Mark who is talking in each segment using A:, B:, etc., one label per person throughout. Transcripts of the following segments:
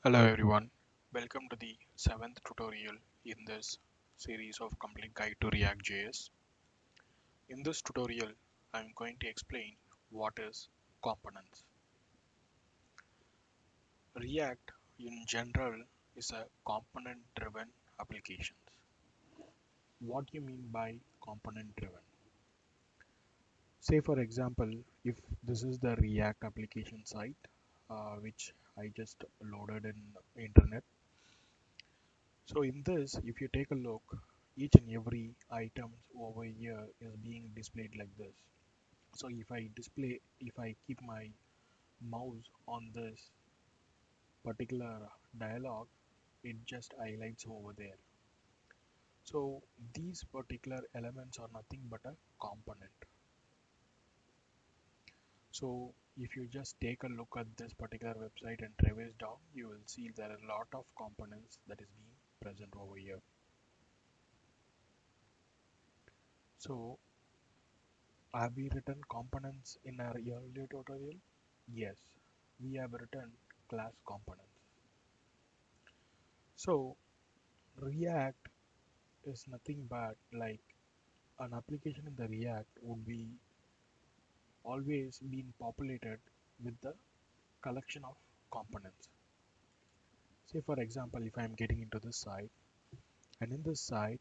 A: Hello everyone, welcome to the 7th tutorial in this series of Complete Guide to React.js. In this tutorial, I'm going to explain what is components. React in general is a component-driven application. What do you mean by component-driven? Say for example, if this is the React application site, which I just loaded in internet. So in this, if you take a look, each and every item over here is being displayed like this. So if I keep my mouse on this particular dialog, it just highlights over there. So these particular elements are nothing but a component. So if you just take a look at this particular website and traverse down, you will see there are a lot of components that is being present over here. So have we written components in our earlier tutorial? Yes, we have written class components. So React is nothing but like an application in the React would be always being populated with the collection of components. Say for example, if I am getting into this site, and in this site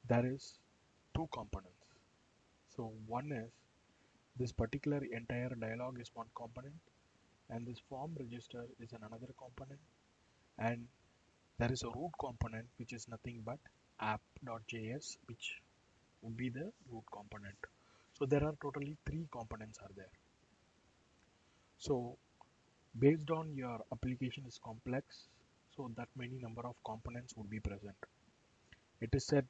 A: there is two components. So one is this particular entire dialog is one component, and this form register is another component, and there is a root component which is nothing but app.js, which would be the root component. So there are totally three components are there. So based on your application is complex, so that many number of components would be present. It is said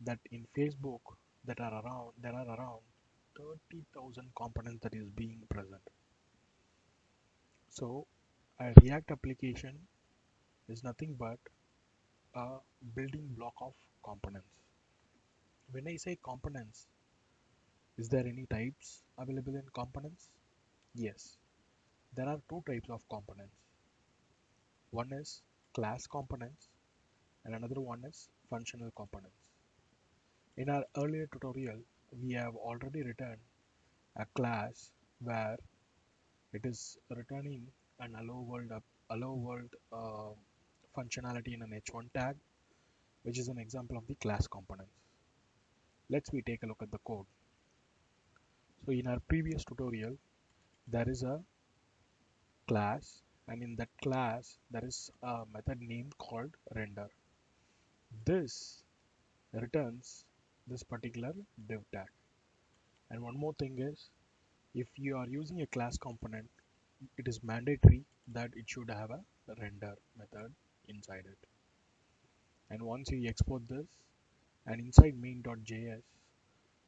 A: that in Facebook there are around 30,000 components that is being present. So a React application is nothing but a building block of components. When I say components, is there any types available in components? Yes, there are two types of components. One is class components and another one is functional components. In our earlier tutorial, we have already written a class where it is returning an allow world functionality in an h1 tag, which is an example of the class components. Let's we take a look at the code. So in our previous tutorial, there is a class, and in that class there is a method name called render. This returns this particular div tag. And one more thing is, if you are using a class component, it is mandatory that it should have a render method inside it. And once you export this, and inside main.js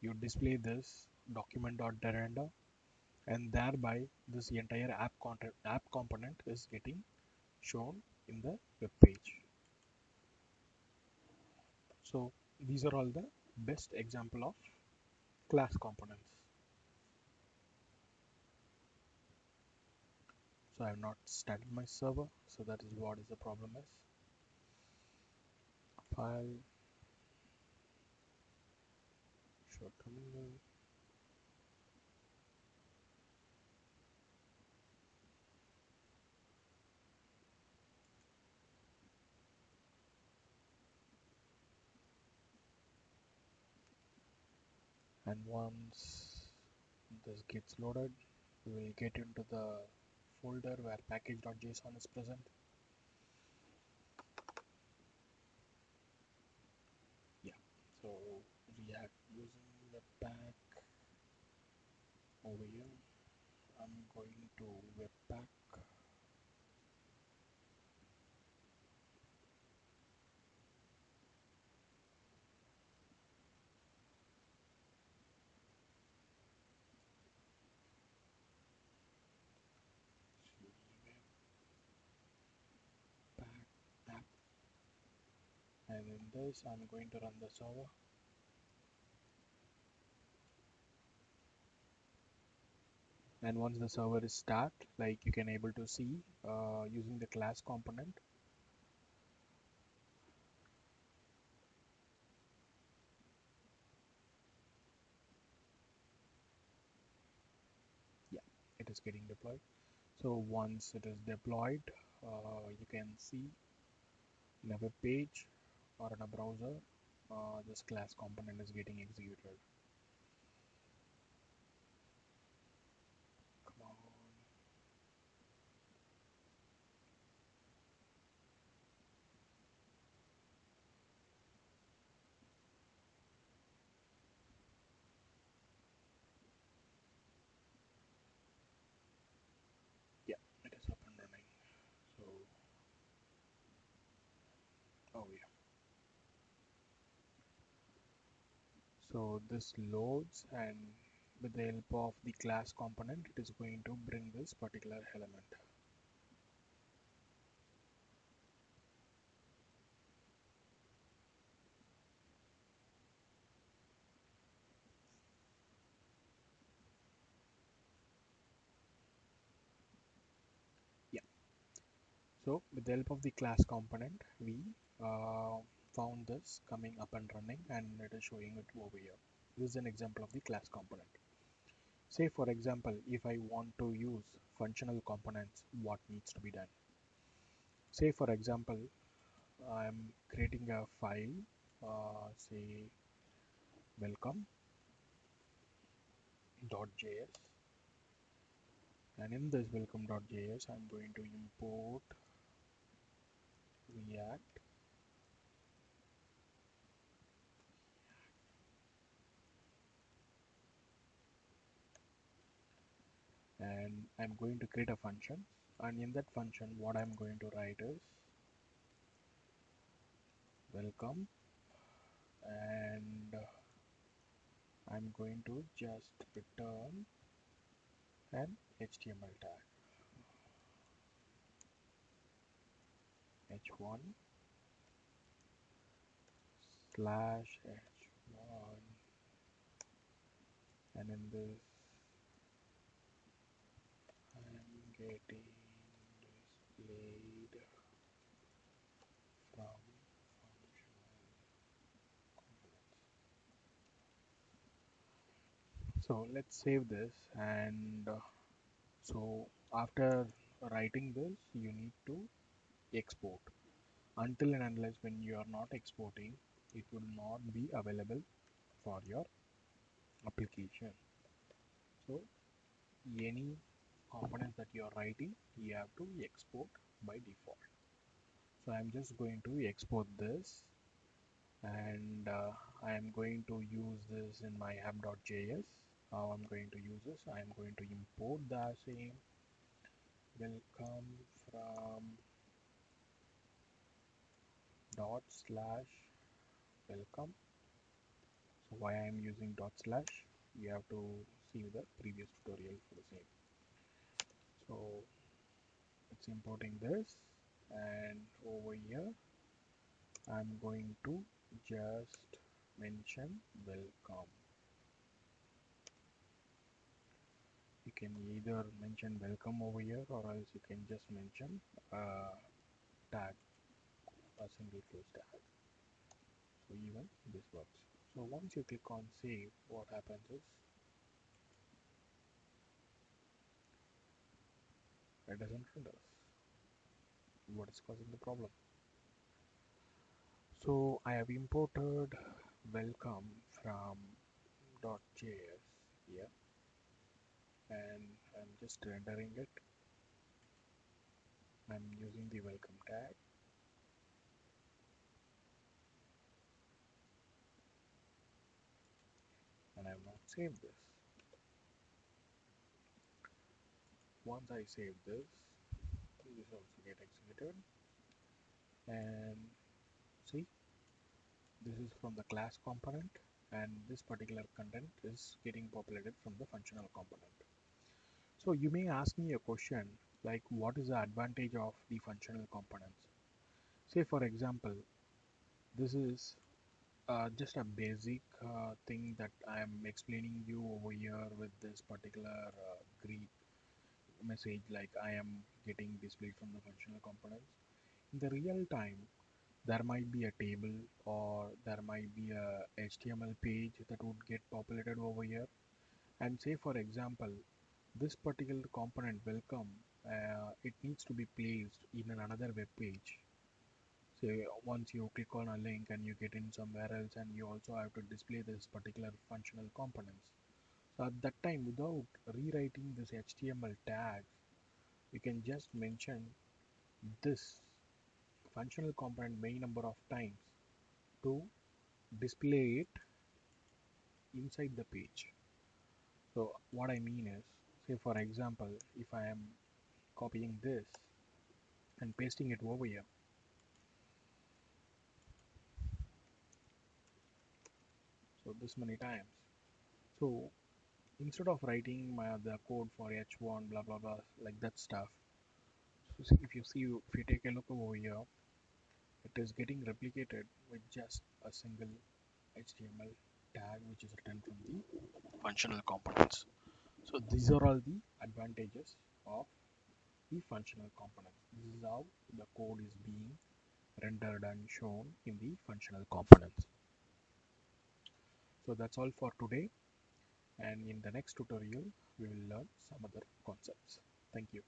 A: you display this document.render, and thereby this entire app component is getting shown in the web page. So these are all the best example of class components. So I have not started my server, so that is what is the problem is. File show terminal. And once this gets loaded, we will get into the folder where package.json is present. Yeah, so React using webpack over here. I'm going to webpack. Webpack app, and in this I'm going to run the server. And once the server is start, like you can able to see using the class component. Yeah, it is getting deployed. So once it is deployed, you can see in a web page or in a browser, this class component is getting executed. Come on. Yeah, it is up and running. So, oh yeah. So this loads, and with the help of the class component, it is going to bring this particular element. Yeah. So with the help of the class component, we uh, found this coming up and running, and it is showing it over here. This is an example of the class component. Say for example, if I want to use functional components, what needs to be done? Say for example, I'm creating a file, say welcome.js, and in this welcome.js, I'm going to import React, and I'm going to create a function, and in that function, what I'm going to write is welcome, and I'm going to just return an HTML tag h1 slash h1, and in this I'm getting displayed from functional components. So let's save this, and so after writing this, you need to export. Until and unless when you are not exporting, it will not be available for your application. So any components that you are writing, you have to export by default. So I'm just going to export this, and I am going to use this in my app.js. How I'm going to use this? I'm going to import the same welcome from dot slash welcome. So why I'm using dot slash? You have to see the previous tutorial for the same. So it's importing this, and over here I'm going to just mention welcome. You can either mention welcome over here, or else you can just mention tag, a single close tag. So even this works. So once you click on save, what happens is it doesn't render. What is causing the problem? So I have imported welcome from .js here, and I'm just rendering it. I'm using the welcome tag, and I have not saved this. Once I save this, this also get executed, and see, this is from the class component, and this particular content is getting populated from the functional component. So you may ask me a question like, what is the advantage of the functional components? Say for example, this is Just a basic thing that I am explaining you over here with this particular greet message, like I am getting displayed from the functional components. In the real time, there might be a table or there might be a HTML page that would get populated over here. And say for example, this particular component welcome, it needs to be placed in another web page. Say once you click on a link and you get in somewhere else, and you also have to display this particular functional components. So at that time, without rewriting this HTML tag, you can just mention this functional component many number of times to display it inside the page. So what I mean is, say for example, if I am copying this and pasting it over here, so this many times. So instead of writing the code for h1 blah blah blah like that stuff, so if you see, if you take a look over here, it is getting replicated with just a single HTML tag which is written from the functional components. So these are all the advantages of the functional components. This is how the code is being rendered and shown in the functional components. So that's all for today, and in the next tutorial we will learn some other concepts. Thank you.